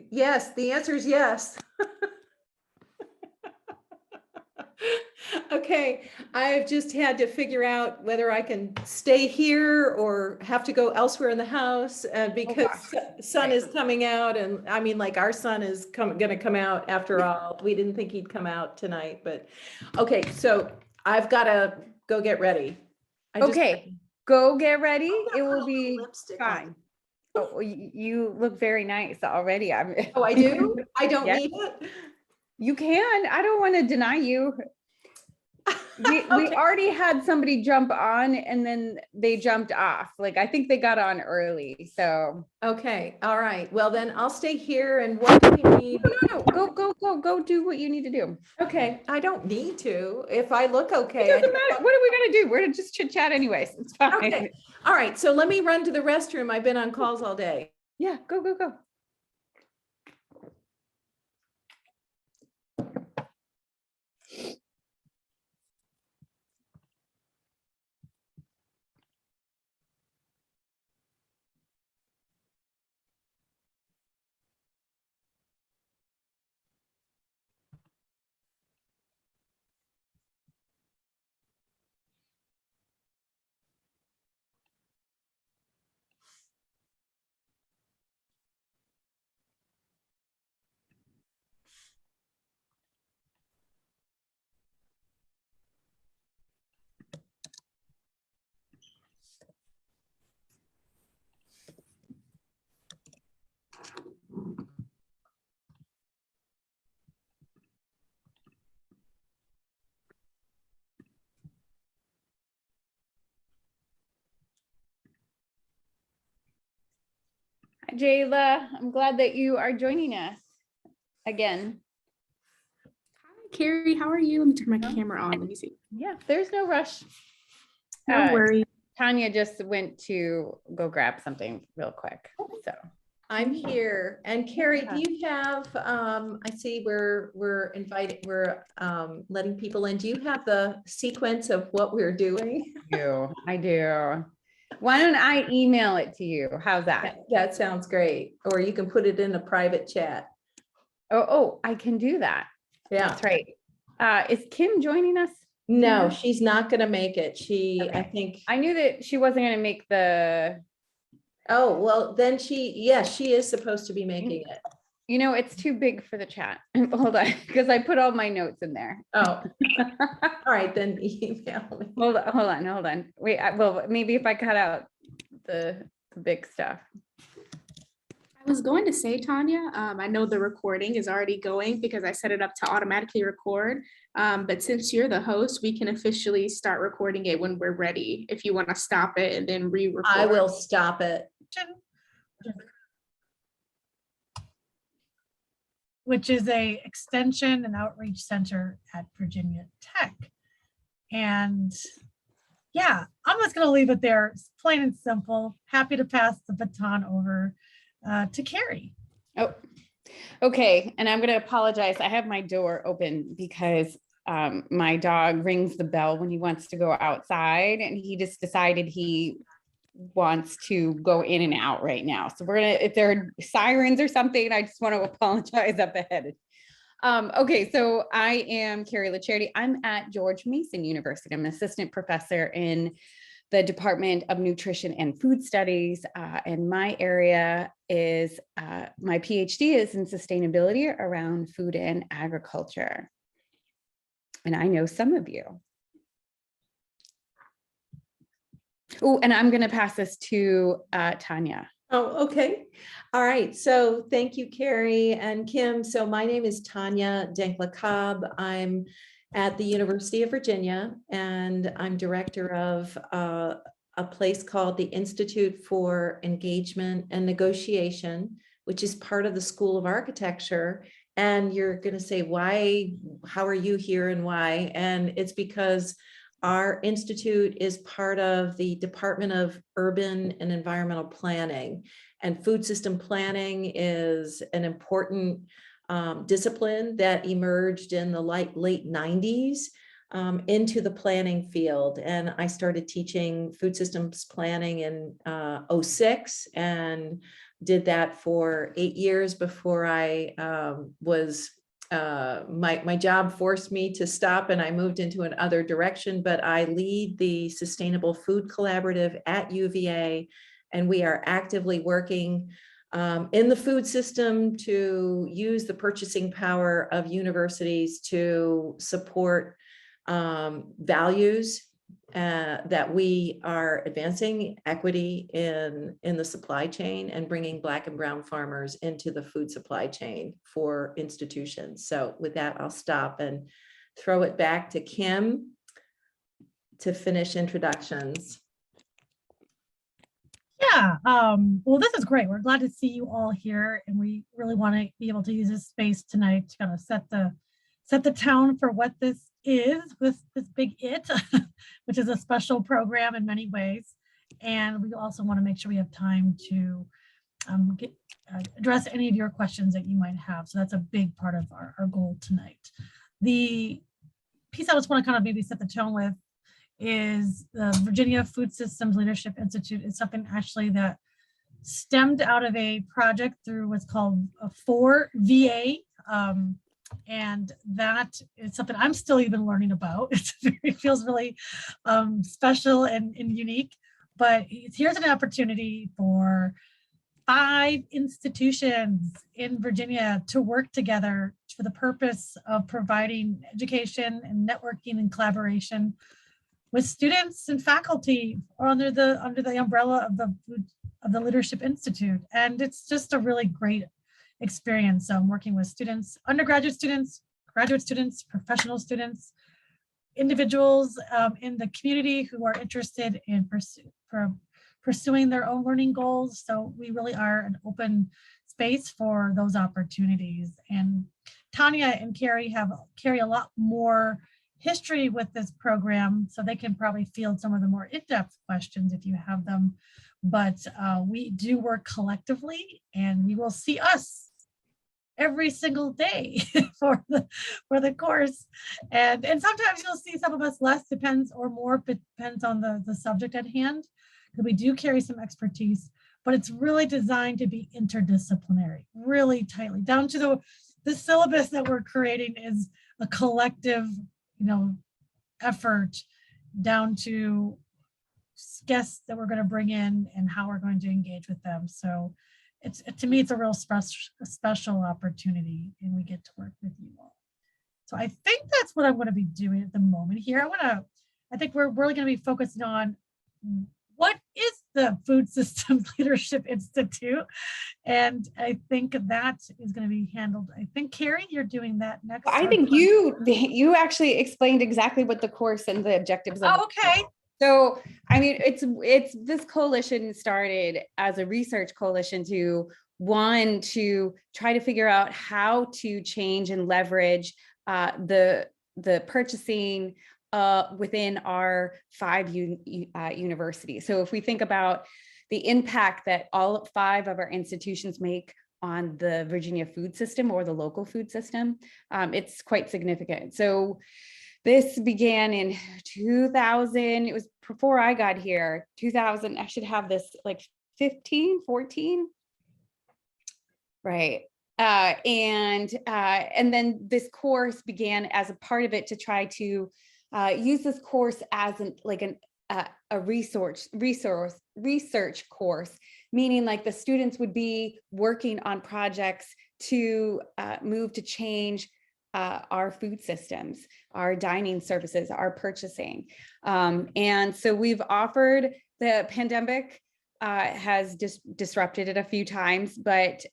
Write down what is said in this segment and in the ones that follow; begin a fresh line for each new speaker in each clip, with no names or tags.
Yes, the answer is yes. Okay, I've just had to figure out whether I can stay here or have to go elsewhere in the house,
Oh
because
gosh.
sun
Okay.
is coming out, and I mean, like, our sun is gonna come out after all. We didn't think he'd come out tonight, but, okay, so I've gotta go get ready. I just
Okay, go get ready.
I'm gonna
It
put a
will
little
be
lipstick on.
fine. Oh, you look very nice already. I'm
Oh, I do? I don't
Yeah,
need it?
you can. I don't want to deny you. We
Okay.
already had somebody jump on and then they jumped off. Like I think they got on early. So
Okay, all right. Well, then I'll stay here, and what do we need?
no, go do what you need to do.
Okay, I don't need to. If I look
It
okay.
doesn't matter. What are we gonna do? We're gonna just chit chat anyways. It's fine.
Okay, all right. So let me run to the restroom. I've been on calls all day.
Yeah, go. Hi, Jayla. I'm glad that you are joining us again.
Hi, Carrie. How are you? Let me turn my camera on. Let me see.
Yeah, there's no rush.
No worries.
Tanya just went to go grab something real quick. So
I'm here. And Carrie, do you have, I see we're inviting, we're letting people in. Do you have the sequence of what we're doing?
I do. Why don't I email it to you? How's that?
That sounds great. Or you can put it in a private chat.
Oh, I can do that.
Yeah.
That's right. Is Kim joining us?
No, she's not gonna make it. I
Okay.
think,
I knew that she wasn't going to make the,
oh, well, then yes, she is supposed to be making it.
it's too big for the chat. Hold on, because I put all my notes in there.
Oh, all right, then email me.
Hold on. Wait, well, maybe if I cut out the big stuff.
I was going to say, Tanya, I know the recording is already going because I set it up to automatically record. But since you're the host, we can officially start recording it when we're ready. If you want to stop it and then re-record.
I will stop it.
Which is a extension and outreach center at Virginia Tech. And yeah, I'm just going to leave it there. It's plain and simple. Happy to pass the baton over to Carrie.
Oh, okay. And I'm going to apologize. I have my door open because my dog rings the bell when he wants to go outside, and he just decided he wants to go in and out right now. So we're gonna, if there are sirens or something, I just want to apologize up ahead. Okay, so I am Carrie LaCharity. I'm at George Mason University. I'm an assistant professor in the Department of Nutrition and Food Studies. And my area is, my PhD is in sustainability around food and agriculture. And I know some of you. Oh, and I'm going to pass this to Tanya.
Oh, okay. All right. So thank you, Carrie and Kim. So my name is Tanya Denkla-Cobb. I'm at the University of Virginia, and I'm director of a place called the Institute for Engagement and Negotiation, which is part of the School of Architecture. And you're going to say, why, how are you here and why? And it's because our institute is part of the Department of Urban and Environmental Planning, and food system planning is an important discipline that emerged in the late 90s into the planning field. And I started teaching food systems planning in 06, and did that for 8 years before I my job forced me to stop and I moved into another direction, but I lead the Sustainable Food Collaborative at UVA, and we are actively working in the food system to use the purchasing power of universities to support values that we are advancing equity in the supply chain and bringing Black and brown farmers into the food supply chain for institutions. So with that, I'll stop and throw it back to Kim to finish introductions.
Yeah, well, this is great. We're glad to see you all here, and we really want to be able to use this space tonight to kind of set the tone for what this is, this big it, which is a special program in many ways. And we also want to make sure we have time to address any of your questions that you might have. So that's a big part of our goal tonight. The piece I just want to kind of maybe set the tone with is the Virginia Food Systems Leadership Institute. Is something actually that stemmed out of a project through what's called a 4VA. And that is something I'm still even learning about. It feels really special and unique, but here's an opportunity for 5 institutions in Virginia to work together for the purpose of providing education and networking and collaboration with students and faculty under the umbrella of the Leadership Institute. And it's just a really great experience working with students, undergraduate students, graduate students, professional students, individuals in the community who are interested in pursuing their own learning goals. So we really are an open space for those opportunities. And Tanya and Carrie carry a lot more history with this program, so they can probably field some of the more in-depth questions if you have them. But we do work collectively, and you will see us every single day for the course. And sometimes you'll see some of us less, depends on the subject at hand, because we do carry some expertise, but it's really designed to be interdisciplinary, really tightly down to the syllabus that we're creating is a collective, effort down to guests that we're going to bring in and how we're going to engage with them. So to me, it's a real special opportunity, and we get to work with you all. So I think that's what I'm going to be doing at the moment here. I think we're really going to be focusing on what is the Food Systems Leadership Institute, and I think that is going to be handled. I think Carrie, you're doing that next.
I think you actually explained exactly what the course and the objectives of.
Oh, okay.
So, I mean, it's this coalition started as a research coalition to try to figure out how to change and leverage the purchasing within our 5 universities. So if we think about the impact that all 5 of our institutions make on the Virginia food system or the local food system, it's quite significant. So this began in 2000. It was before I got here, 2000. I should have this like 15, 14. Right. And then this course began as a part of it to try to use this course as a research course, meaning like the students would be working on projects to move to change our food systems, our dining services, our purchasing. And so we've offered, the pandemic has disrupted it a few times, but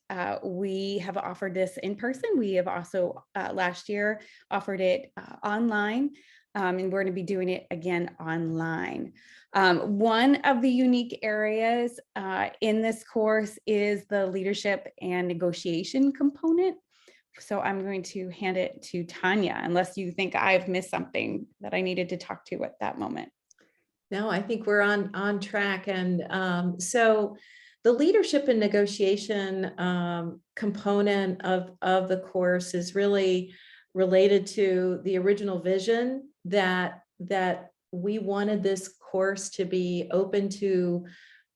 we have offered this in person. We have also last year offered it online, and we're going to be doing it again online. One of the unique areas in this course is the leadership and negotiation component. So I'm going to hand it to Tanya, unless you think I've missed something that I needed to talk to at that moment.
No, I think we're on track. And so the leadership and negotiation component of the course is really related to the original vision that we wanted this course to be open to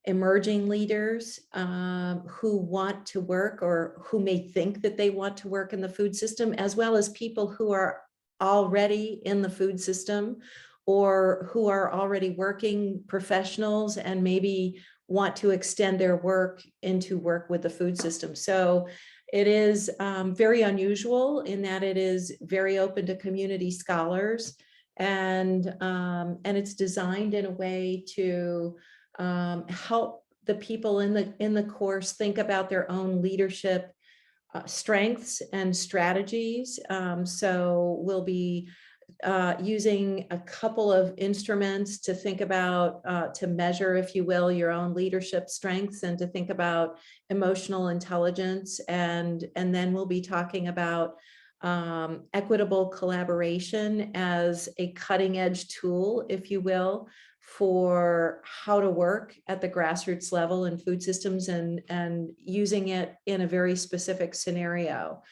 emerging leaders who want to work or who may think that they want to work in the food system, as well as people who are already in the food system or who are already working professionals and maybe want to extend their work into work with the food system. So it is very unusual in that it is very open to community scholars, and it's designed in a way to help the people in the course think about their own leadership strengths and strategies. So we'll be using a couple of instruments to think about, to measure, if you will, your own leadership strengths and to think about emotional intelligence. And then we'll be talking about equitable collaboration as a cutting edge tool, if you will, for how to work at the grassroots level in food systems and using it in a very specific scenario.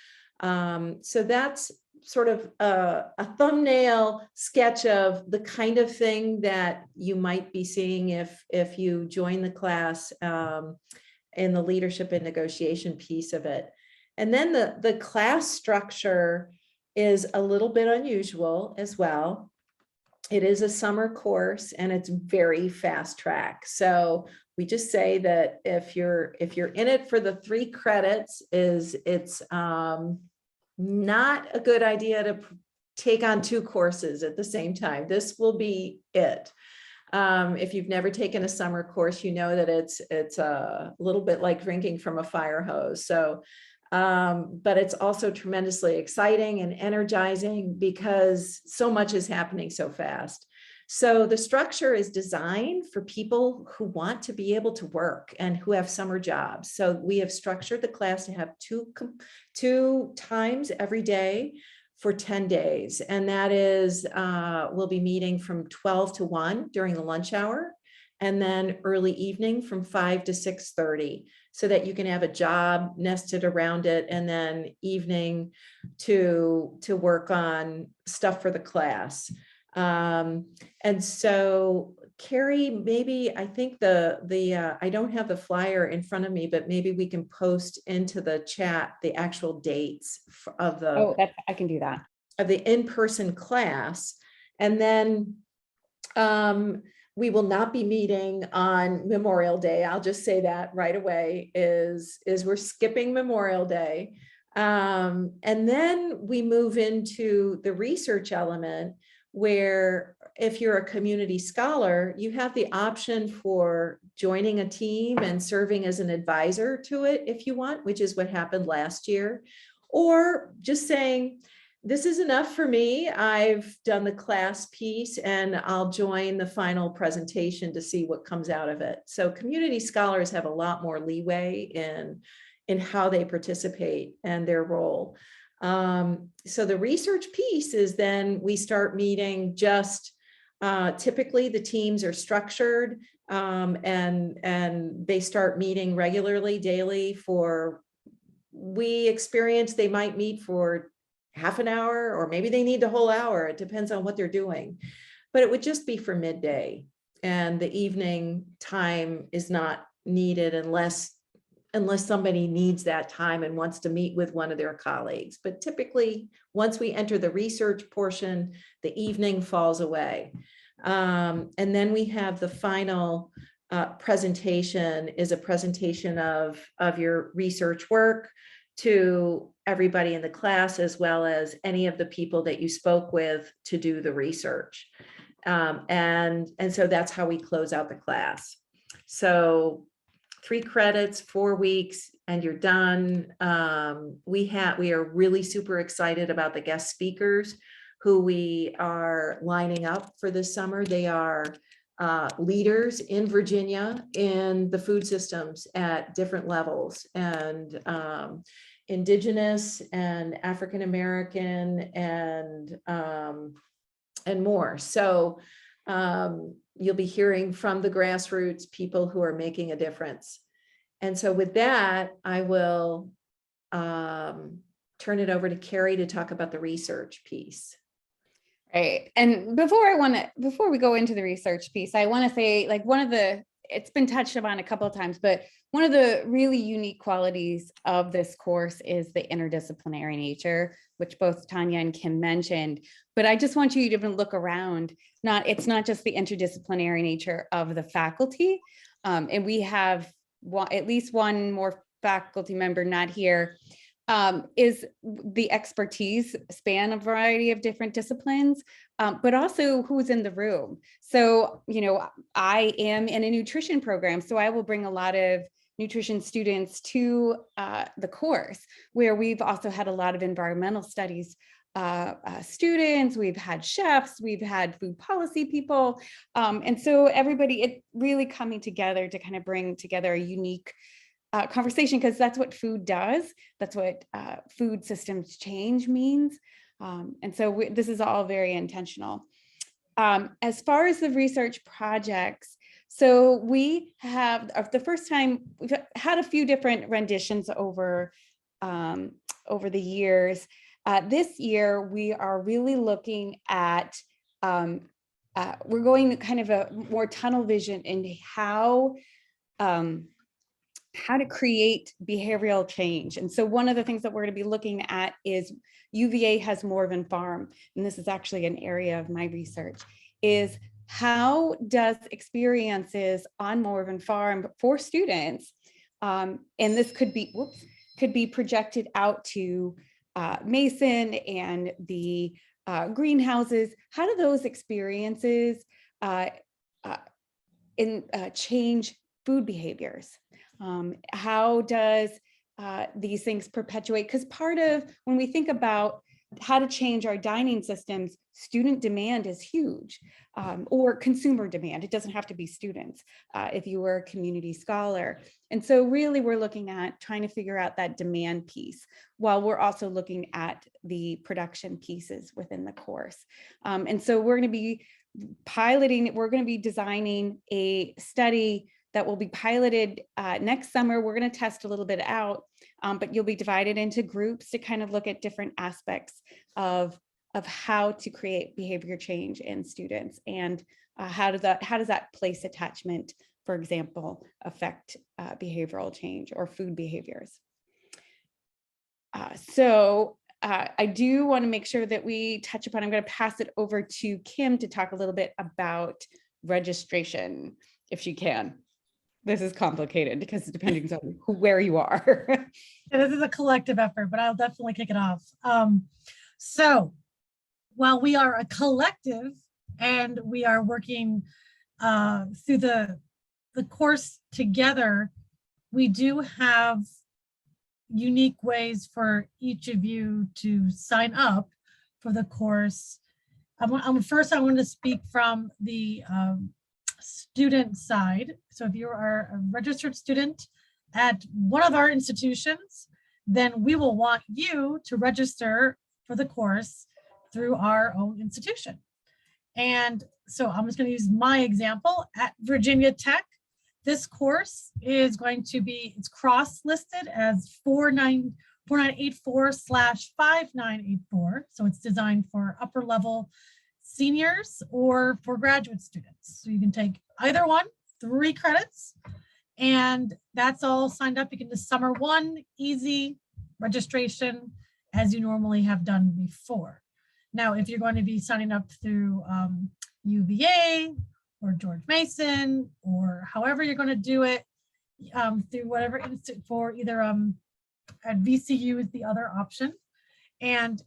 So that's sort of a thumbnail sketch of the kind of thing that you might be seeing if you join the class in the leadership and negotiation piece of it. And then the class structure is a little bit unusual as well. It is a summer course and it's very fast track. So we just say that if you're in it for the 3 credits, it's not a good idea to take on 2 courses at the same time. This will be it. If you've never taken a summer course, you know that it's a little bit like drinking from a fire hose. So, but it's also tremendously exciting and energizing because so much is happening so fast. So the structure is designed for people who want to be able to work and who have summer jobs. So we have structured the class to have two times every day for 10 days. And that is, we'll be meeting from 12 to 1 during the lunch hour, and then early evening from 5 to 6:30, so that you can have a job nested around it, and then evening to work on stuff for the class. And so Carrie, maybe I think I don't have the flyer in front of me, but maybe we can post into the chat the actual dates of the
I can do that.
of the in-person class. And then we will not be meeting on Memorial Day. I'll just say that right away is we're skipping Memorial Day. And then we move into the research element, where if you're a community scholar, you have the option for joining a team and serving as an advisor to it if you want, which is what happened last year, or just saying, this is enough for me. I've done the class piece and I'll join the final presentation to see what comes out of it. So community scholars have a lot more leeway in how they participate and their role. So the research piece is then we start meeting just, typically the teams are structured and they start meeting regularly, daily we experience they might meet for half an hour, or maybe they need the whole hour. It depends on what they're doing, but it would just be for midday, and the evening time is not needed unless somebody needs that time and wants to meet with one of their colleagues. But typically, once we enter the research portion, the evening falls away. And then we have the final presentation is a presentation of your research work to everybody in the class, as well as any of the people that you spoke with to do the research. And so that's how we close out the class. So 3 credits, 4 weeks, and you're done. We are really super excited about the guest speakers who we are lining up for this summer. They are leaders in Virginia in the food systems at different levels, and Indigenous and African American and more. So you'll be hearing from the grassroots people who are making a difference. And so with that, I will turn it over to Carrie to talk about the research piece.
Right. And before we go into the research piece, I want to say, like, one of the it's been touched upon a couple of times, but one of the really unique qualities of this course is the interdisciplinary nature, which both Tanya and Kim mentioned. But I just want you to even look around. It's not just the interdisciplinary nature of the faculty. And we have at least one more faculty member not here, is the expertise span a variety of different disciplines, but also who's in the room. So, I am in a nutrition program, so I will bring a lot of nutrition students to the course, where we've also had a lot of environmental studies students, we've had chefs, we've had food policy people. And so everybody, it really coming together to kind of bring together a unique conversation, because that's what food does. That's what food systems change means. And so this is all very intentional. As far as the research projects, so we have the first time we've had a few different renditions over the years. This year, we are really looking at, we're going kind of a more tunnel vision into how to create behavioral change. And so one of the things that we're going to be looking at is UVA has Morven Farm, and this is actually an area of my research, is how does experiences on Morven Farm for students, and this could be projected out to Mason and the greenhouses. How do those experiences change food behaviors? How does these things perpetuate? Because part of when we think about how to change our dining systems, student demand is huge, or consumer demand. It doesn't have to be students if you were a community scholar. And so really we're looking at trying to figure out that demand piece while we're also looking at the production pieces within the course. And so we're going to be we're going to be designing a study that will be piloted next summer. We're going to test a little bit out, but you'll be divided into groups to kind of look at different aspects of how to create behavior change in students, and how does that place attachment, for example, affect behavioral change or food behaviors. So I do want to make sure that we touch upon, I'm going to pass it over to Kim to talk a little bit about registration, if she can. This is complicated because depending on where you are.
This is a collective effort, but I'll definitely kick it off. So while we are a collective and we are working through the course together, we do have unique ways for each of you to sign up for the course. First, I want to speak from the student side. So if you are a registered student at one of our institutions, then we will want you to register for the course through our own institution. And so I'm just going to use my example at Virginia Tech. This course is going to be, it's cross-listed as 4984/5984. So it's designed for upper level seniors or for graduate students. So you can take either one, 3 credits, and that's all signed up. You can do summer 1, easy registration as you normally have done before. Now, if you're going to be signing up through UVA or George Mason, or however you're going to do it, through whatever institute, for either at VCU is the other option, and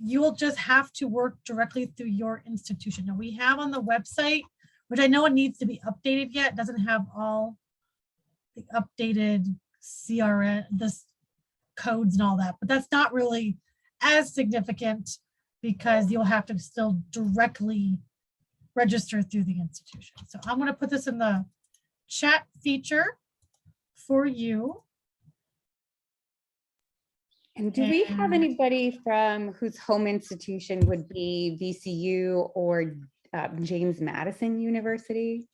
you will just have to work directly through your institution. Now we have on the website, which I know it needs to be updated yet, doesn't have all the updated CRN, this codes and all that, but that's not really as significant because you'll have to still directly register through the institution. So I'm going to put this in the chat feature for you.
And do we have anybody from whose home institution would be VCU or James Madison University?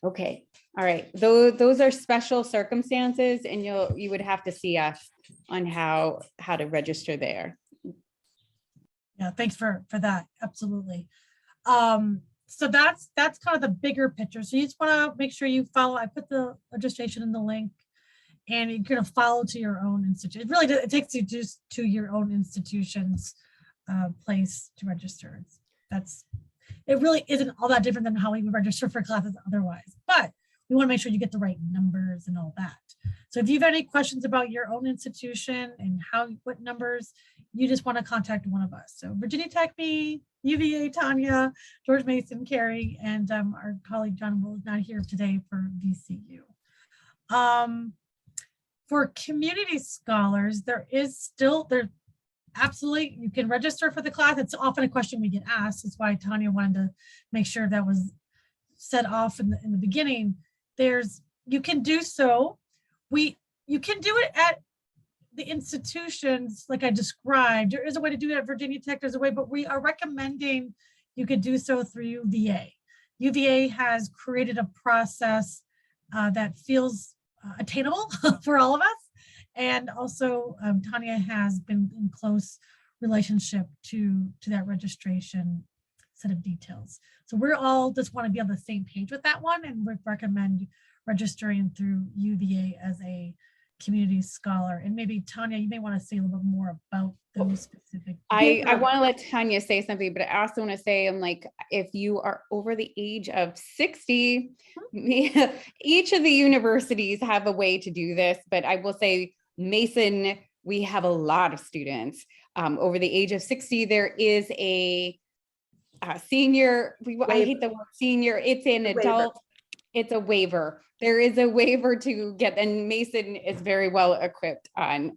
Okay, all right. Those are special circumstances, and you would have to see us on how to register there.
Yeah, thanks for that. Absolutely. so that's kind of the bigger picture. So you just want to make sure you follow. I put the registration in the link, and you're going to follow to your own institution. It really it takes you just to your own institution's place to register. It really isn't all that different than how we would register for classes otherwise, but we want to make sure you get the right numbers and all that. So if you have any questions about your own institution and what numbers, you just want to contact one of us. So Virginia Tech, me, UVA, Tanya, George Mason, Carrie, and our colleague John Will is not here today for VCU. For community scholars, there absolutely, you can register for the class. It's often a question we get asked. That's why Tanya wanted to make sure that was set off in the beginning. You can do so. You can do it at the institutions like I described. There is a way to do it at Virginia Tech. There's a way, but we are recommending you could do so through UVA. UVA has created a process that feels attainable for all of us. And also Tanya has been in close relationship to that registration set of details. So we're all just want to be on the same page with that one, and would recommend registering through UVA as a community scholar. And maybe Tanya, you may want to say a little bit more about those specific.
I want to let Tanya say something, but I also want to say, if you are over the age of 60, each of the universities have a way to do this, but I will say Mason, we have a lot of students over the age of 60. There is a senior, I hate the word senior, it's an adult, it's a waiver. There is a waiver to get, and Mason is very well equipped on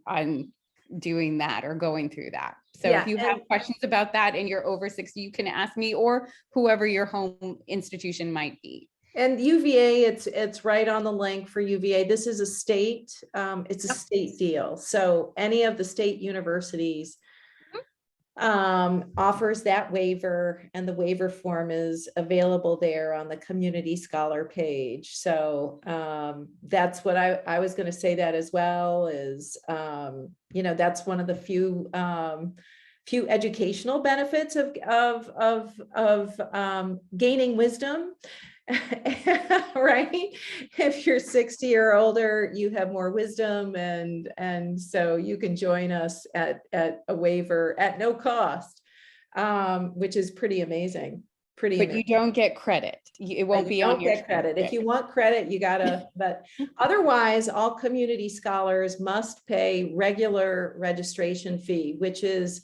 doing that or going through that. So if you have questions about that and you're over 60, you can ask me or whoever your home institution might be.
And UVA, it's right on the link for UVA. This is a state, it's a state deal. So any of the state universities offers that waiver, and the waiver form is available there on the community scholar page. So that's what I was going to say that as well is, that's one of the few educational benefits of gaining wisdom. Right? If you're 60 or older, you have more wisdom, and so you can join us at a waiver at no cost, which is pretty amazing. But
you don't get credit. It won't be on your
credit. If you want credit, you gotta, but otherwise all community scholars must pay regular registration fee, which is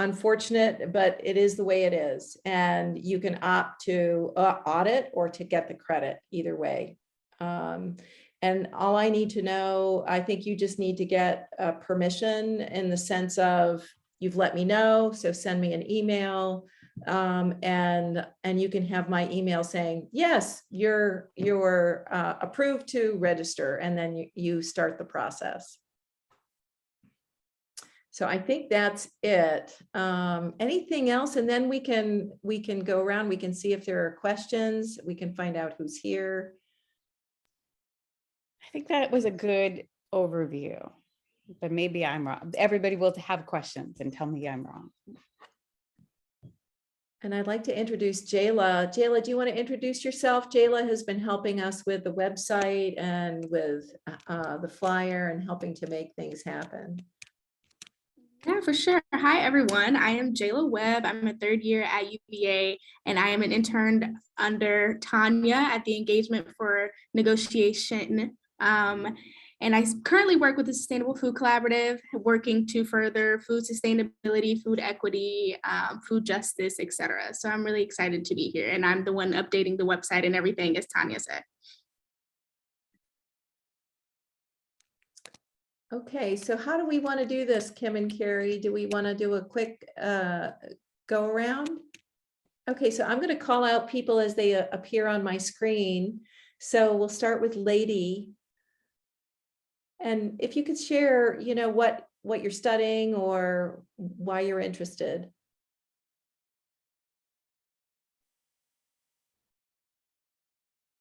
unfortunate, but it is the way it is. And you can opt to audit or to get the credit either way. And all I need to know, I think you just need to get permission in the sense of you've let me know, so send me an email, and you can have my email saying, yes, you're approved to register, and then you start the process. So I think that's it. Anything else? And then we can go around. We can see if there are questions. We can find out who's here.
I think that was a good overview, but maybe I'm wrong. Everybody will have questions and tell me I'm wrong.
And I'd like to introduce Jayla. Jayla, do you want to introduce yourself? Jayla has been helping us with the website and with the flyer and helping to make things happen.
Yeah, for sure. Hi, everyone. I am Jayla Webb. I'm a third year at UVA, and I am an intern under Tanya at the Engagement for Negotiation. And I currently work with the Sustainable Food Collaborative, working to further food sustainability, food equity, food justice, etc. So I'm really excited to be here, and I'm the one updating the website and everything, as Tanya said.
Okay, so how do we want to do this, Kim and Carrie? Do we want to do a quick go around? Okay, so I'm going to call out people as they appear on my screen. So we'll start with Lady. And if you could share, what you're studying or why you're interested.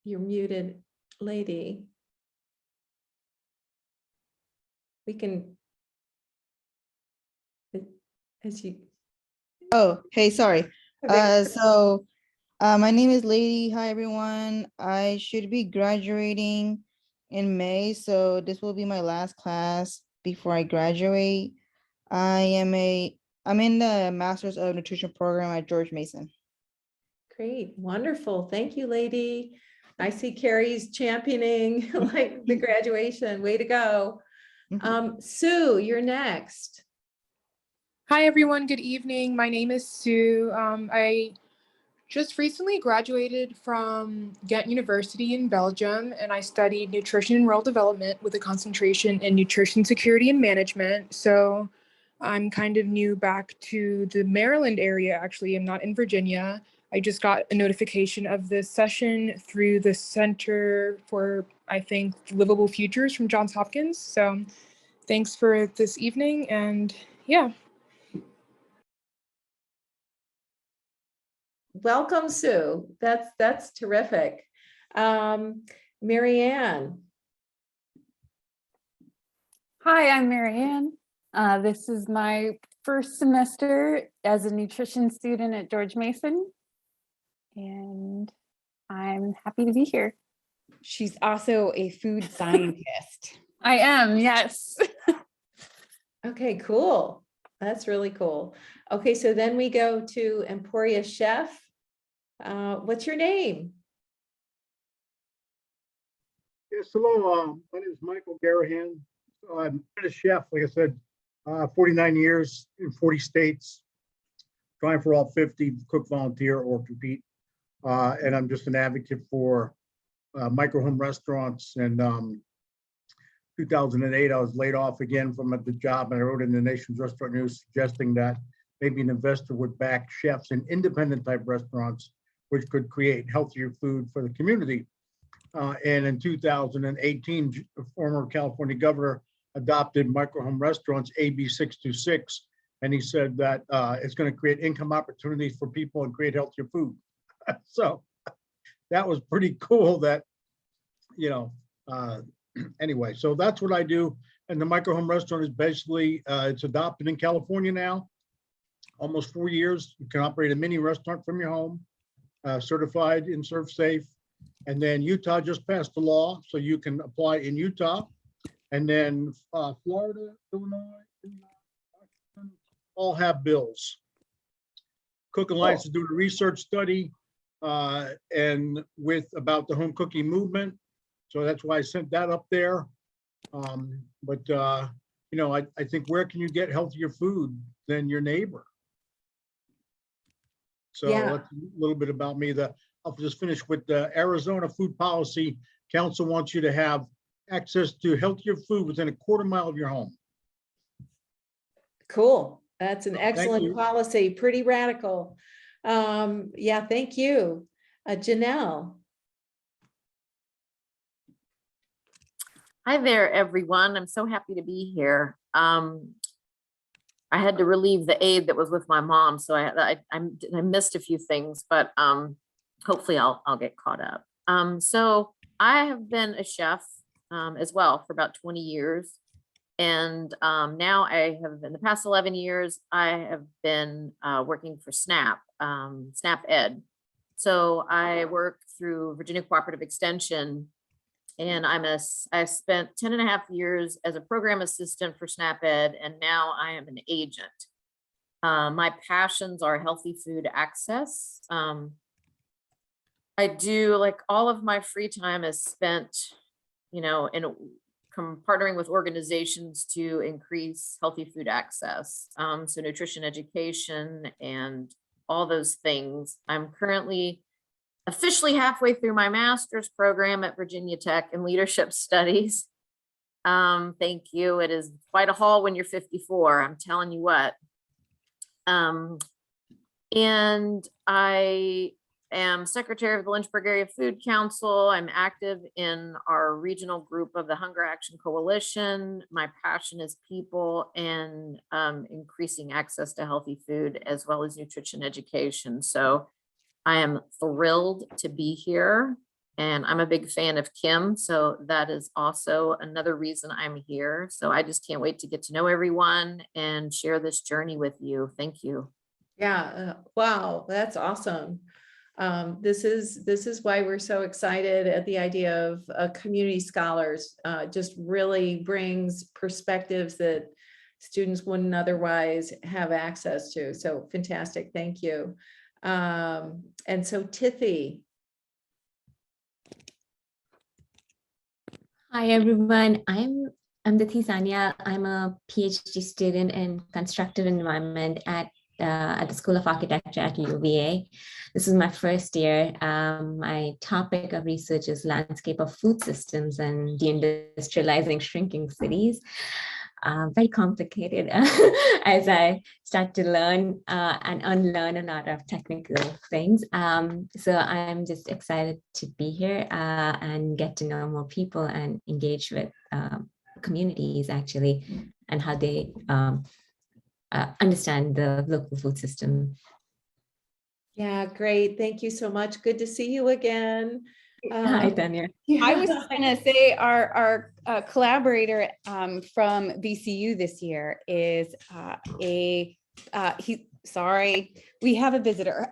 You're muted, Lady. We can, as you.
Oh, hey, sorry. My name is Lady. Hi, everyone. I should be graduating in May, so this will be my last class before I graduate. I'm in the Masters of Nutrition program at George Mason.
Great, wonderful. Thank you, lady. I see Carrie's championing like the graduation. Way to go. Sue, you're next.
Hi, everyone. Good evening. My name is Sue. I just recently graduated from Ghent University in Belgium, and I studied nutrition and rural development with a concentration in nutrition security and management. So I'm kind of new back to the Maryland area, actually. I'm not in Virginia. I just got a notification of this session through the Center for, I think, Livable Futures from Johns Hopkins. So thanks for this evening, and yeah.
Welcome, Sue. That's terrific. Mary Ann.
Hi, I'm Marianne. This is my first semester as a nutrition student at George Mason, and I'm happy to be here.
She's also a food scientist.
I am, yes.
Okay, cool. That's really cool. Okay, so then we go to Emporia Chef. What's your name?
Yes, hello. My name is Michael Garahan. So I'm a chef, like I said, 49 years in 40 states, trying for all 50, cook, volunteer, or compete. And I'm just an advocate for micro home restaurants. And 2008, I was laid off again from the job, and I wrote in the Nation's Restaurant News suggesting that maybe an investor would back chefs in independent type restaurants, which could create healthier food for the community. And in 2018, the former California governor adopted micro home restaurants, AB 626, and he said that it's going to create income opportunities for people and create healthier food. So that was pretty cool that, anyway, so that's what I do. And the micro home restaurant is basically, it's adopted in California now, almost 4 years. You can operate a mini restaurant from your home, certified in ServSafe. And then Utah just passed the law, so you can apply in Utah. And then Florida, Illinois, Washington, all have bills. Cook Alliance is doing a research study and with about the home cooking movement. So that's why I sent that up there. I think where can you get healthier food than your neighbor? So
Yeah.
that's a little bit about me. I'll just finish with the Arizona Food Policy Council wants you to have access to healthier food within a quarter mile of your home.
Cool. That's an
Thank
excellent
you.
policy, pretty radical. Yeah, thank you. Janelle.
Hi there, everyone. I'm so happy to be here. I had to relieve the aide that was with my mom, so I missed a few things, but hopefully I'll get caught up. So I have been a chef as well for about 20 years. And now I have, in the past 11 years, I have been working for SNAP, SNAP Ed. So I work through Virginia Cooperative Extension, and I spent 10 and a half years as a program assistant for SNAP Ed, and now I am an agent. My passions are healthy food access. I do, like, all of my free time is spent, in partnering with organizations to increase healthy food access. So nutrition education and all those things. I'm currently officially halfway through my master's program at Virginia Tech in leadership studies. Thank you. It is quite a haul when you're 54, I'm telling you what. And I am secretary of the Lynchburg Area Food Council. I'm active in our regional group of the Hunger Action Coalition. My passion is people and increasing access to healthy food as well as nutrition education. So I am thrilled to be here, and I'm a big fan of Kim. So that is also another reason I'm here. So I just can't wait to get to know everyone and share this journey with you. Thank you.
Yeah, wow, that's awesome. This is why we're so excited at the idea of community scholars. Just really brings perspectives that students wouldn't otherwise have access to. So fantastic, thank you. And so Tithi.
Hi everyone, I'm Dithi Sania. I'm a PhD student in constructive environment at the School of Architecture at UVA. This is my first year. My topic of research is landscape of food systems and deindustrializing shrinking cities. Very complicated as I start to learn and unlearn a lot of technical things. So I'm just excited to be here and get to know more people and engage with communities actually, and how they understand the local food system.
Yeah, great. Thank you so much. Good to see you again.
Hi, Tanya.
I was gonna say our collaborator from VCU this year is we have a visitor.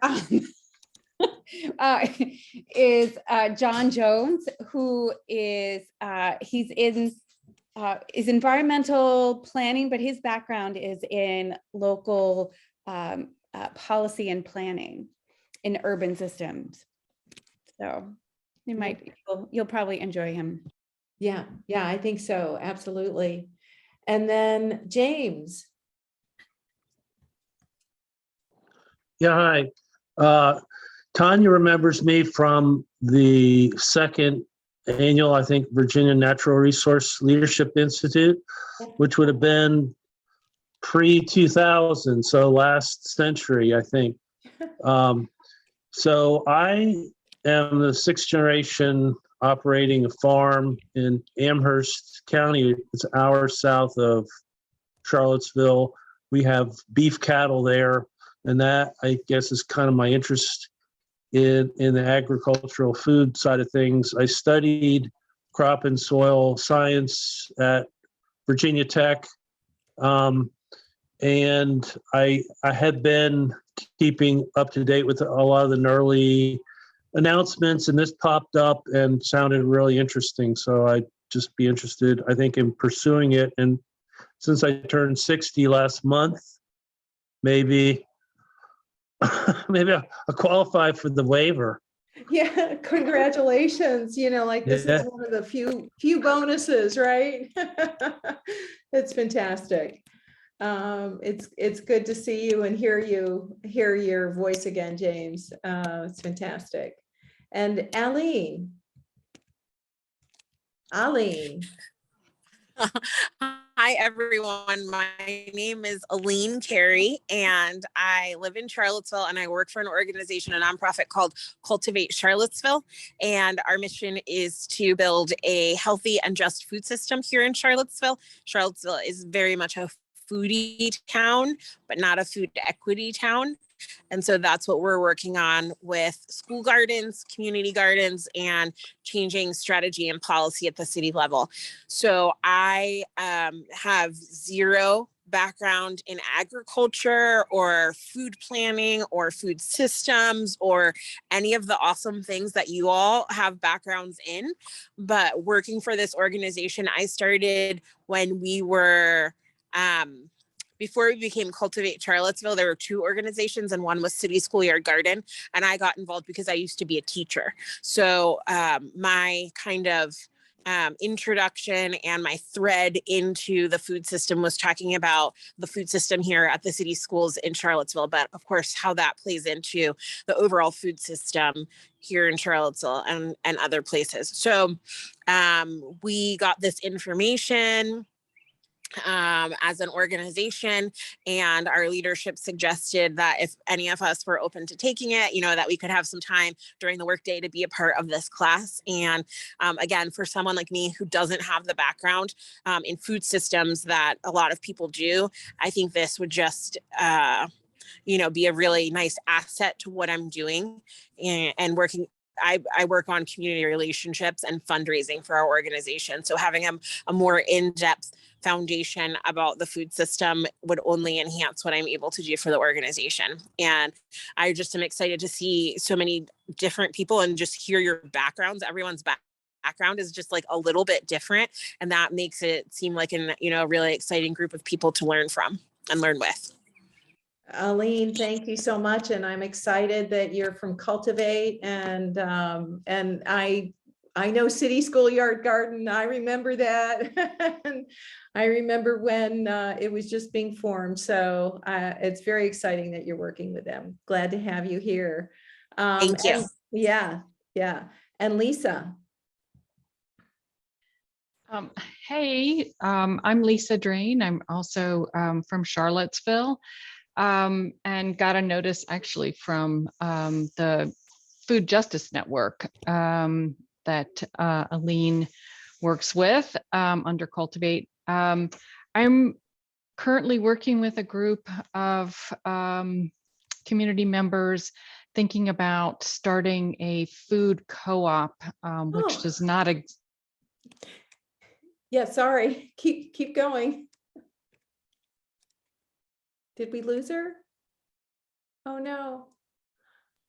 Is John Jones, who is is environmental planning, but his background is in local policy and planning in urban systems. So you'll probably enjoy him.
Yeah, I think so. Absolutely. And then James.
Yeah, hi. Tanya remembers me from the second annual, I think, Virginia Natural Resource Leadership Institute, which would have been pre-2000, so last century, I think. So I am the sixth generation operating a farm in Amherst County. It's an hour south of Charlottesville. We have beef cattle there, and that, I guess, is kind of my interest in the agricultural food side of things. I studied crop and soil science at Virginia Tech, and I had been keeping up to date with a lot of the early announcements, and this popped up and sounded really interesting. So I'd just be interested, I think, in pursuing it. And since I turned 60 last month, maybe I'll qualify for the waiver.
Yeah, congratulations. Like this is one of the few bonuses, right? It's fantastic. It's good to see you and hear your voice again, James. It's fantastic. And Aline.
Hi, everyone. My name is Aline Carey, and I live in Charlottesville, and I work for an organization, a nonprofit called Cultivate Charlottesville. And our mission is to build a healthy and just food system here in Charlottesville. Charlottesville is very much a foodie town, but not a food equity town. And so that's what we're working on with school gardens, community gardens, and changing strategy and policy at the city level. So I have zero background in agriculture or food planning or food systems or any of the awesome things that you all have backgrounds in. But working for this organization, I started when we were before we became Cultivate Charlottesville, there were two organizations, and one was City Schoolyard Garden. And I got involved because I used to be a teacher. So my kind of introduction and my thread into the food system was talking about the food system here at the city schools in Charlottesville, but of course, how that plays into the overall food system here in Charlottesville and other places. So we got this information as an organization, and our leadership suggested that if any of us were open to taking it, that we could have some time during the workday to be a part of this class. And again, for someone like me who doesn't have the background in food systems that a lot of people do, I think this would just be a really nice asset to what I'm doing and working I work on community relationships and fundraising for our organization. So having a more in-depth foundation about the food system would only enhance what I'm able to do for the organization. And I just am excited to see so many different people and just hear your backgrounds. Everyone's background is just like a little bit different. And that makes it seem like a really exciting group of people to learn from and learn with.
Aline, thank you so much. And I'm excited that you're from Cultivate and I know City Schoolyard Garden. I remember that. And I remember when it was just being formed. So it's very exciting that you're working with them. Glad to have you here.
Thank you.
Yeah. And Lisa.
Hey, I'm Lisa Drain. I'm also from Charlottesville, and got a notice actually from the Food Justice Network that Aline works with under Cultivate. I'm currently working with a group of community members thinking about starting a food co-op, which does not
Yeah, sorry. Keep going. Did we lose her? Oh, no.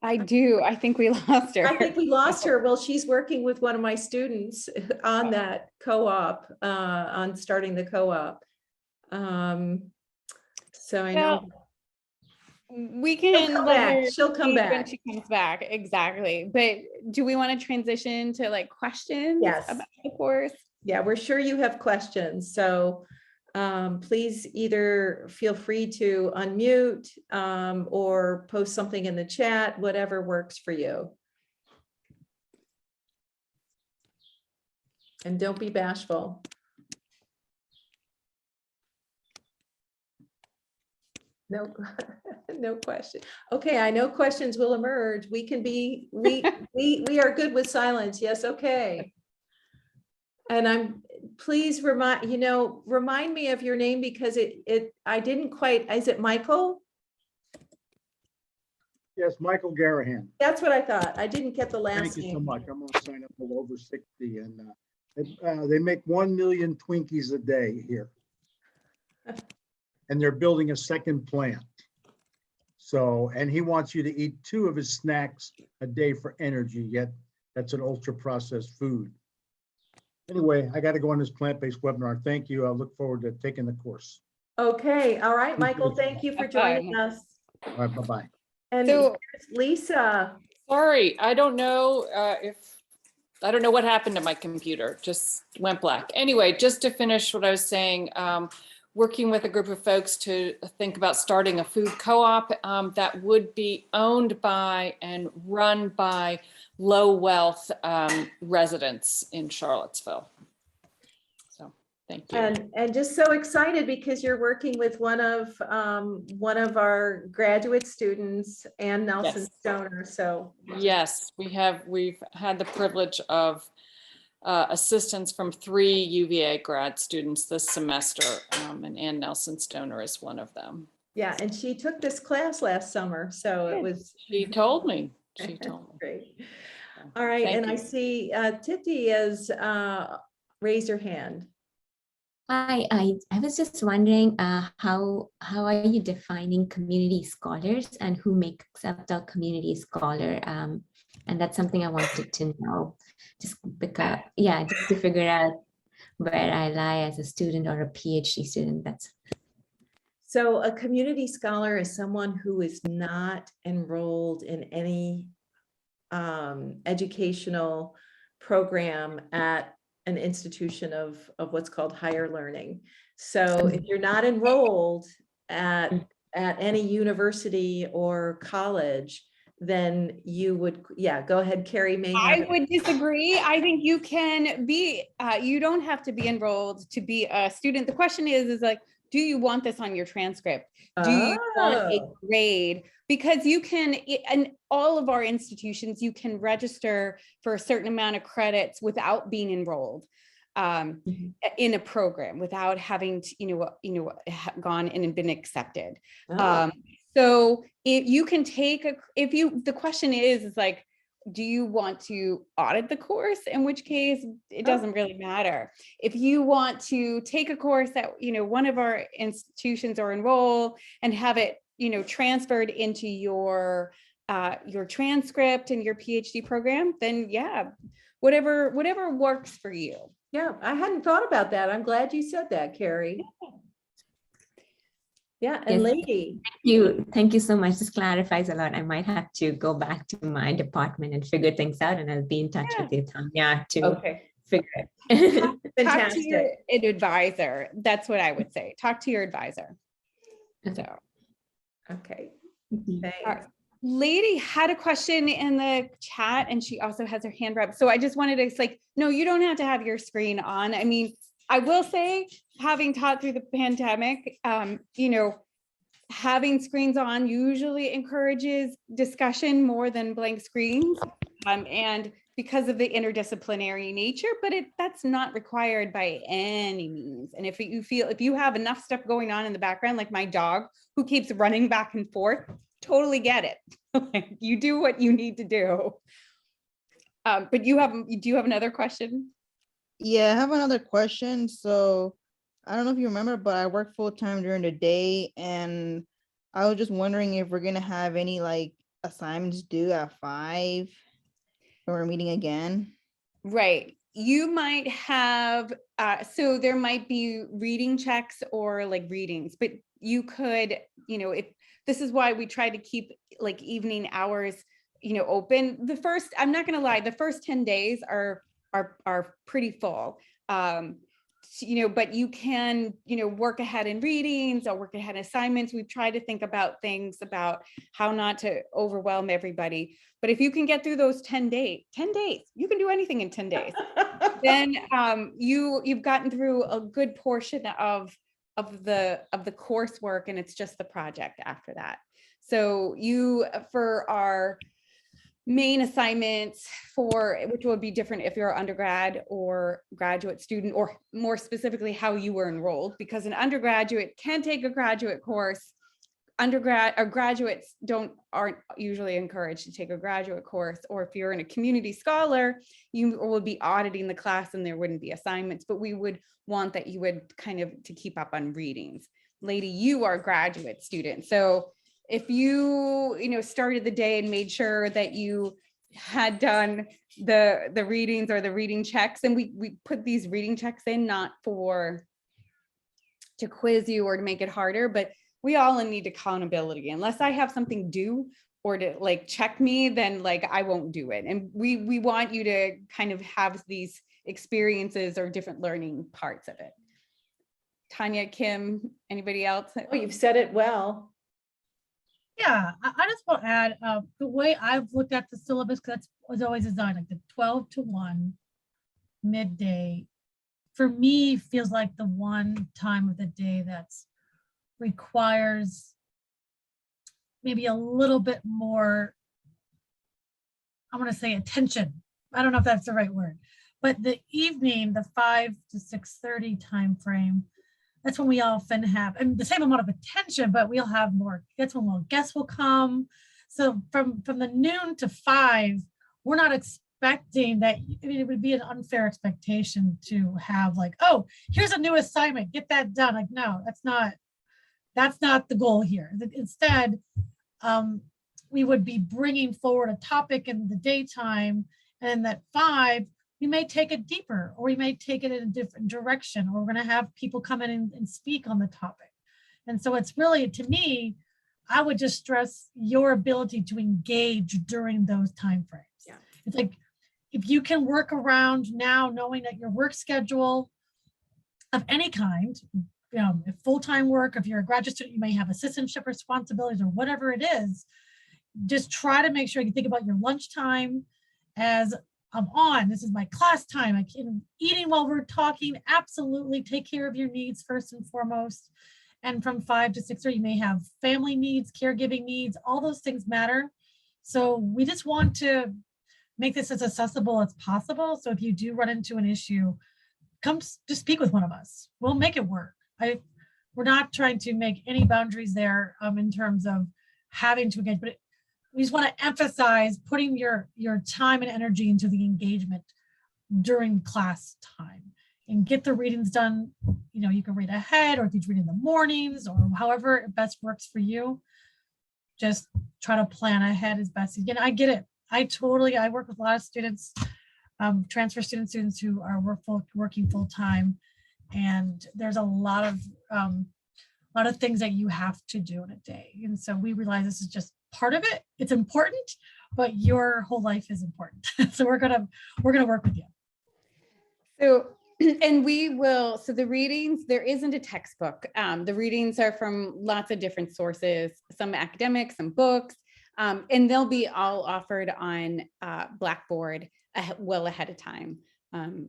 I do. I think we lost her.
I think we lost her. Well, she's working with one of my students on that co-op, on starting the co-op. So I know.
We can
come
let
back.
her
She'll come
speak when
back.
she comes back. Exactly. But do we want to transition to like questions
Yes.
about the course?
Yeah, we're sure you have questions. So please either feel free to unmute or post something in the chat, whatever works for you. And don't be bashful. No, no question. Okay, I know questions will emerge. We can be, we are good with silence. Yes, okay. And please remind me of your name because I didn't quite, is it Michael?
Yes, Michael Garahan.
That's what I thought. I didn't get the last name.
Thank you so much. I'm gonna sign up for over 60 and they make 1 million Twinkies a day here. And they're building a second plant. So, and he wants you to eat 2 of his snacks a day for energy, yet that's an ultra processed food. Anyway, I got to go on this plant-based webinar. Thank you. I look forward to taking the course.
Okay, all right, Michael, thank you for joining us.
All right, bye-bye.
And
So-
here's Lisa.
Sorry, I don't know I don't know what happened to my computer, just went black. Anyway, just to finish what I was saying, working with a group of folks to think about starting a food co-op that would be owned by and run by low wealth residents in Charlottesville. So thank you.
And just so excited because you're working with one of our graduate students, Ann Nelson
Yes.
Stoner. So
Yes, we've had the privilege of assistance from 3 UVA grad students this semester, and Ann Nelson Stoner is one of them.
yeah, and she took this class last summer, so it was
She told me. She told me.
great. All right,
Thank
and I
you.
see Titi has raised her hand.
Hi, I was just wondering how are you defining community scholars and who makes up the community scholar? And that's something I wanted to know, just because, yeah, just to figure out where I lie as a student or a PhD student.
So a community scholar is someone who is not enrolled in any educational program at an institution of what's called higher learning. So if you're not enrolled at any university or college, then you would, yeah, go ahead, Carrie.
I would disagree. I think you can be, you don't have to be enrolled to be a student. The question is like, do you want this on your transcript? Do you want a grade? Because you can, in all of our institutions, you can register for a certain amount of credits without being enrolled in a program, without having to, gone in and been accepted. So if you can take the question is like, do you want to audit the course? In which case, it doesn't really matter. If you want to take a course at, one of our institutions or enroll and have it, transferred into your transcript and your PhD program, then yeah, whatever works for you.
Yeah, I hadn't thought about that. I'm glad you said that, Carrie. Yeah, and
Yes.
Lady.
Thank you so much. This clarifies a lot. I might have to go back to my department and figure things out, and I'll be in touch with you, Tanya, to
Okay.
figure it.
Talk to
Fantastic.
your advisor. That's what I would say. Talk to your advisor. So,
Okay.
Mhm.
Thanks.
all right. Lady had a question in the chat and she also has her hand up. So I just wanted to say, no, you don't have to have your screen on. I mean, I will say, having taught through the pandemic, having screens on usually encourages discussion more than blank screens. And because of the interdisciplinary nature, but that's not required by any means. And if you have enough stuff going on in the background, like my dog who keeps running back and forth, totally get it. You do what you need to do. But do you have another question?
Yeah, I have another question. So I don't know if you remember, but I work full time during the day, and I was just wondering if we're gonna have any like assignments due at 5 when we're meeting again.
Right. You might have, so there might be reading checks or like readings, but you could, if this is why we try to keep like evening hours, open. I'm not going to lie, the first 10 days are pretty full. But you can, work ahead in readings or work ahead in assignments. We've tried to think about things about how not to overwhelm everybody. But if you can get through those 10 days, you can do anything in 10 days. Then you've gotten through a good portion of the coursework, and it's just the project after that. So for our main assignments, which would be different if you're an undergrad or graduate student, or more specifically how you were enrolled, because an undergraduate can take a graduate course. Undergrad or graduates aren't usually encouraged to take a graduate course, or if you're in a community scholar, you will be auditing the class and there wouldn't be assignments, but we would want that you would kind of to keep up on readings. Lady, you are a graduate student, so if you started the day and made sure that you had done the readings or the reading checks, and we put these reading checks in not to quiz you or to make it harder, but we all need accountability. Unless I have something due or to like check me, then like I won't do it. And we want you to kind of have these experiences or different learning parts of it. Tanya, Kim, anybody else?
Oh, you've said it well.
Yeah, I just want to add, the way I've looked at the syllabus, because that was always designed, like the 12 to 1 midday, for me, feels like the one time of the day that's requires maybe a little bit more, I want to say attention. I don't know if that's the right word, but the evening, the 5 to 6:30 time frame, that's when we often have, and the same amount of attention, but we'll have more, that's when more guests will come. So from the noon to 5, we're not expecting that. I mean, it would be an unfair expectation to have like, oh, here's a new assignment, get that done. Like, no, that's not the goal here. Instead, we would be bringing forward a topic in the daytime, and at 5, we may take it deeper, or we may take it in a different direction, or we're going to have people come in and speak on the topic. And so it's really, to me, I would just stress your ability to engage during those timeframes.
Yeah.
It's like, if you can work around now knowing that your work schedule of any kind, if full-time work, if you're a graduate student, you may have assistantship responsibilities or whatever it is, just try to make sure you think about your lunchtime as I'm on, this is my class time. I can eating while we're talking, absolutely take care of your needs first and foremost. And from 5 to 6:30, you may have family needs, caregiving needs, all those things matter. So we just want to make this as accessible as possible. So if you do run into an issue, come just speak with one of us. We'll make it work. We're not trying to make any boundaries there in terms of having to engage, but we just want to emphasize putting your time and energy into the engagement during class time and get the readings done. You know, you can read ahead, or if you read in the mornings, or however it best works for you. Just try to plan ahead as best you can. I get it. I work with a lot of students, transfer students who are working full time, and there's a lot of things that you have to do in a day. And so we realize this is just part of it. It's important, but your whole life is important. So we're gonna work with you.
So, and we will, so the readings, there isn't a textbook. The readings are from lots of different sources, some academic, some books, and they'll be all offered on Blackboard well ahead of time.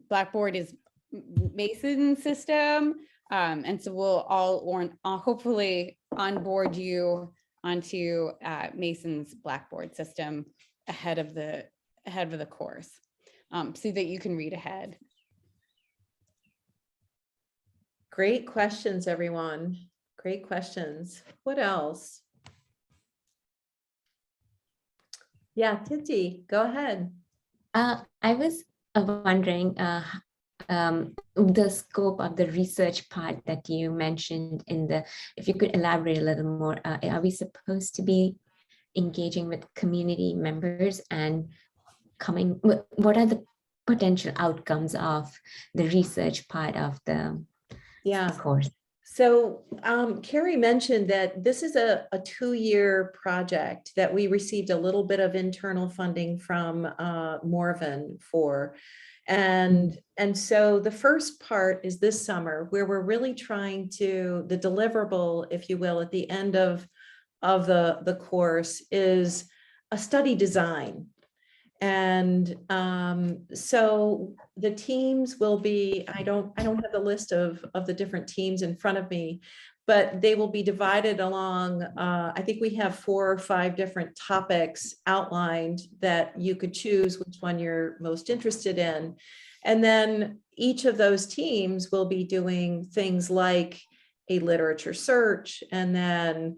Blackboard is Mason system. And so we'll all hopefully onboard you onto Mason's Blackboard system ahead of the course, so that you can read ahead.
Great questions, everyone. Great questions. What else? Yeah, Titi, go ahead.
I was wondering the scope of the research part that you mentioned if you could elaborate a little more. Are we supposed to be engaging with community members and what are the potential outcomes of the research part of the course?
So Carrie mentioned that this is a 2-year project that we received a little bit of internal funding from Morven for. And so the first part is this summer, where we're really trying to, the deliverable, if you will, at the end of the course is a study design. And so the teams will be, I don't have the list of the different teams in front of me, but they will be divided along, I think we have 4 or 5 different topics outlined that you could choose which one you're most interested in. And then each of those teams will be doing things like a literature search. And then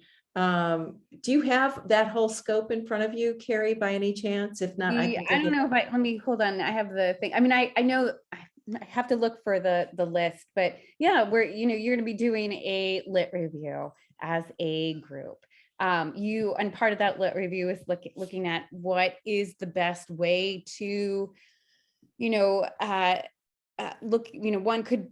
do you have that whole scope in front of you, Carrie, by any chance? If not,
I don't know if let me hold on. I have the thing. I mean, I know I have to look for the list, but yeah, you're going to be doing a lit review as a group. And part of that lit review is looking at what is the best way to,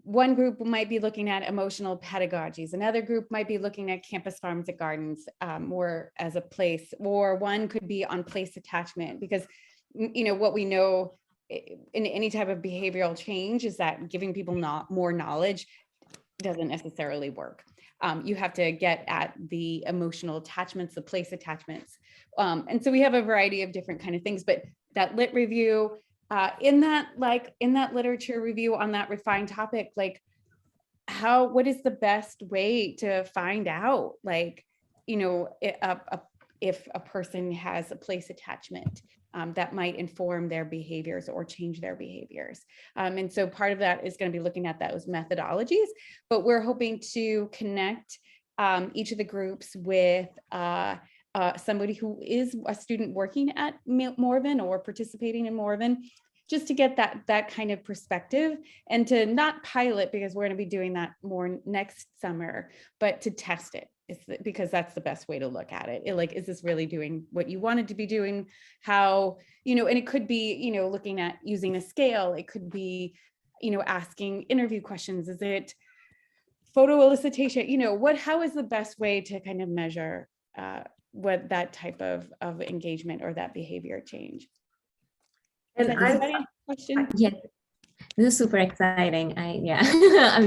one group might be looking at emotional pedagogies, another group might be looking at campus farms and gardens more as a place, or one could be on place attachment, because what we know in any type of behavioral change is that giving people more knowledge doesn't necessarily work. You have to get at the emotional attachments, the place attachments. And so we have a variety of different kind of things, but that lit review, in that literature review on that refined topic, what is the best way to find out, if a person has a place attachment that might inform their behaviors or change their behaviors. And so part of that is going to be looking at those methodologies, but we're hoping to connect each of the groups with somebody who is a student working at Morven or participating in Morven, just to get that kind of perspective, and to not pilot, because we're going to be doing that more next summer, but to test it. Because that's the best way to look at it. Is this really doing what you wanted to be doing? How, and it could be, looking at using a scale. It could be, asking interview questions. Is it photo elicitation? How is the best way to kind of measure what that type of engagement or that behavior change?
And
question?
Yes, this is super exciting. I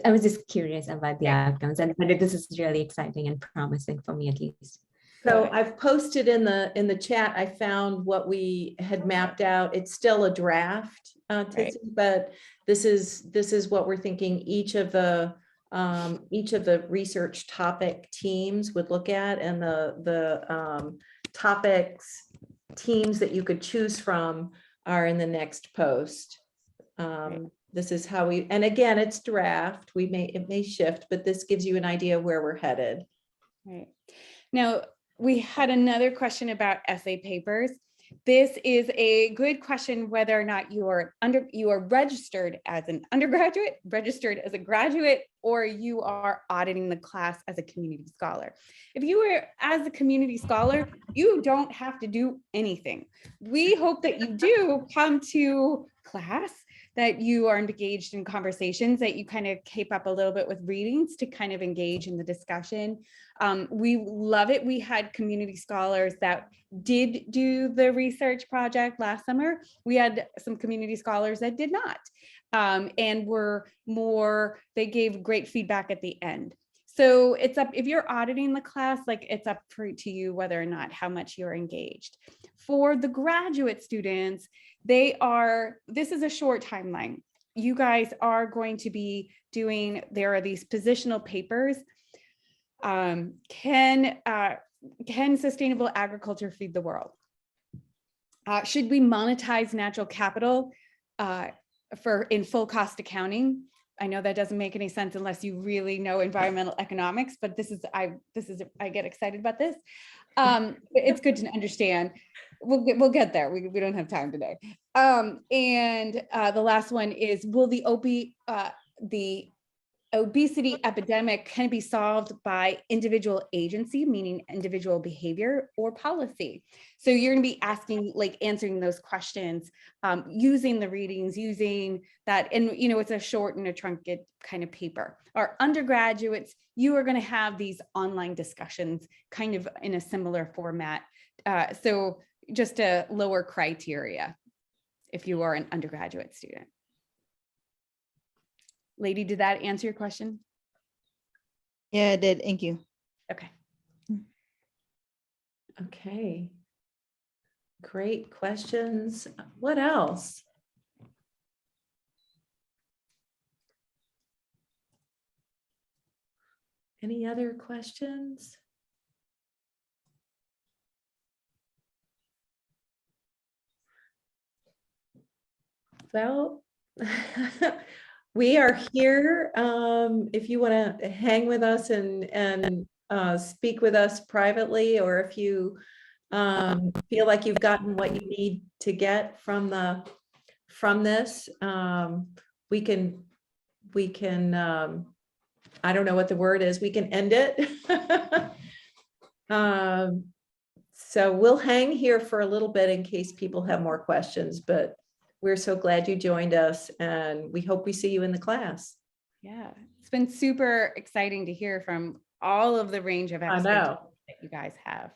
was just curious about the outcomes, but this is really exciting and promising for me, at least.
So I've posted in the chat, I found what we had mapped out. It's still a draft, but this is what we're thinking each of the research topic teams would look at, and the topics teams that you could choose from are in the next post. This is how and again, it's draft. It may shift, but this gives you an idea where we're headed.
Right. Now, We had another question about essay papers. This is a good question whether or not you are registered as an undergraduate, registered as a graduate, or you are auditing the class as a community scholar. If you are as a community scholar, you don't have to do anything. We hope that you do come to class, that you are engaged in conversations, that you kind of keep up a little bit with readings to kind of engage in the discussion. We love it. We had community scholars that did do the research project last summer. We had some community scholars that did not, and they gave great feedback at the end. So it's up, if you're auditing the class, like it's up to you whether or not how much you're engaged. For the graduate students, this is a short timeline. You guys are going to be there are these positional papers. Can sustainable agriculture feed the world? Should we monetize natural capital in full cost accounting? I know that doesn't make any sense unless you really know environmental economics, but I get excited about this. It's good to understand. We'll get there. We don't have time today. And the last one is, will the obesity epidemic can be solved by individual agency, meaning individual behavior or policy? So you're going to be answering those questions using the readings, using that, and it's a short and a truncated kind of paper. Our undergraduates, you are going to have these online discussions kind of in a similar format. So just a lower criteria if you are an undergraduate student. Lady, did that answer your question?
Yeah, it did. Thank you.
Okay.
Okay. Great questions. What else? Any other questions? Well, we are here. If you want to hang with us and speak with us privately, or if you feel like you've gotten what you need to get from this, we can I don't know what the word is. We can end it. So we'll hang here for a little bit in case people have more questions, but we're so glad you joined us, and we hope we see you in the class.
Yeah, it's been super exciting to hear from all of the range of expertise that you guys have.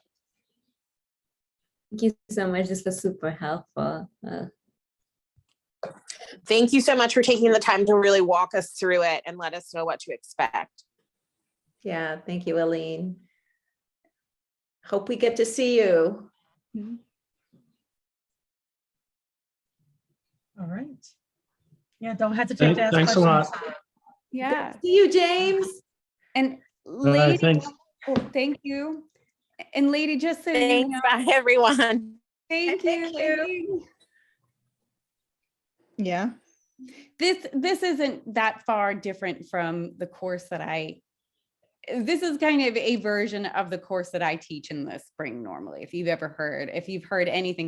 Thank you so much. This was super helpful.
Thank you so much for taking the time to really walk us through it and let us know what to expect.
Yeah, thank you, Aline. Hope we get to see you.
Mm-hmm.
All right. Yeah, don't hesitate to ask
Thanks a
questions.
lot.
Yeah.
See you, James.
And Lady,
thanks.
Thank you. And Lady, just so you
Thanks,
know,
bye everyone.
thank you.
Yeah.
This isn't that far different from the course that this is kind of a version of the course that I teach in the spring normally. If you've heard anything about